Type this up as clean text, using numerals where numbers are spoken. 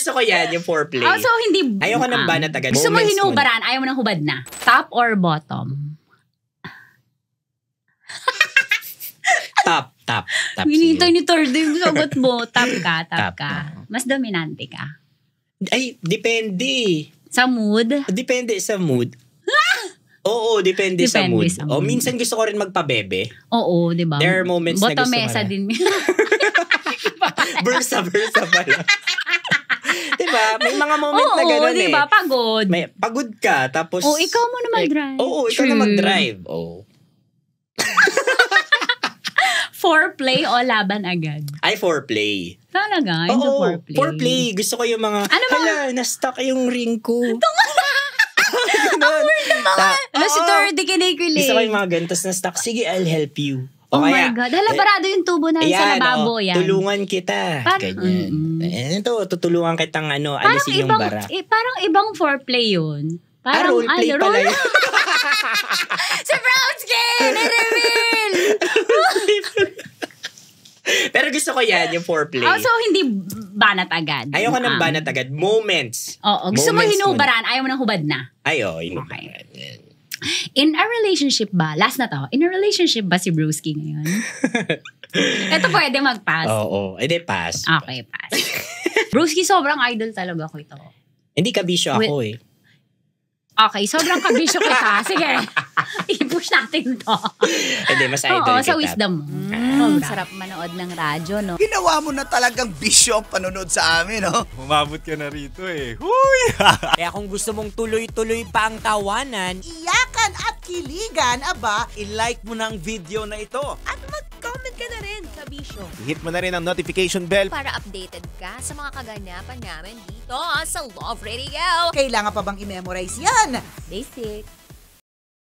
gusto ko yan, yung foreplay. So hindi... Ayoko ng banat agad. Gusto mo Moments hinubaran, ayaw mo ng hubad na. Top or bottom? Top. Hinihintay ni third yung sagot mo. Top ka. Top. Mas dominante ka. Ay, depende. Sa mood? Depende sa mood. Oo, depende sa mood. O, minsan gusto ko rin magpabebe. Oo, di ba? There are moments na gusto ko Botomesa din. Versa pala. Diba? May mga moment na gano'n eh. Diba? Pagod. Pagod ka, tapos... ikaw mo na mag-drive. Ikaw na mag-drive. Foreplay o laban agad? Ay, foreplay. Talaga? Into foreplay? Foreplay. Gusto ko yung mga, na-stuck yung ring ko. Ang weird naman. Si Tordy kinikilig. Gusto ko yung mga gantos na stuck. Sige, I'll help you. Oh my God. Barado yung tubo na sa lababo yan. Tulungan kita. Ganyan. Tutulungan kitang alisin yung bara. Parang ibang foreplay yun. Parang roleplay pala yun. Si Brownsky! Ni-reveal! Pero gusto ko yan, yung foreplay. So hindi banat agad? Ayoko ng banat agad. Moments. Gusto mo hinubaran, ayaw mo ng hubad na? Hinubaran. Okay. In a relationship ba? Last na to. In a relationship ba si Brewski ngayon? Ito pwede mag-pass. Oo. Edi pass. Okay, pass. Brewski, sobrang idol talaga ko ito. Hindi kabisyo ako eh. Okay, sobrang kabisyo kita. Sige, i-push natin to. Hindi, mas idol kita. Sa wisdom mo. Sarap manood ng radyo, no? Ginawa mo na talagang bisyo ang panonood sa amin, no? Umabot ka na rito eh. Huy! Kaya kung gusto mong tuloy-tuloy pa ang tawanan, iyakan at kiligan, aba, i-like mo na ang video na ito. at mag-comment ka na rin sa bisyo. Hit mo na rin ang notification bell. Para updated ka sa mga kaganapan namin dito sa Love Radio. Kailangan pa bang i-memorize yan? Basic.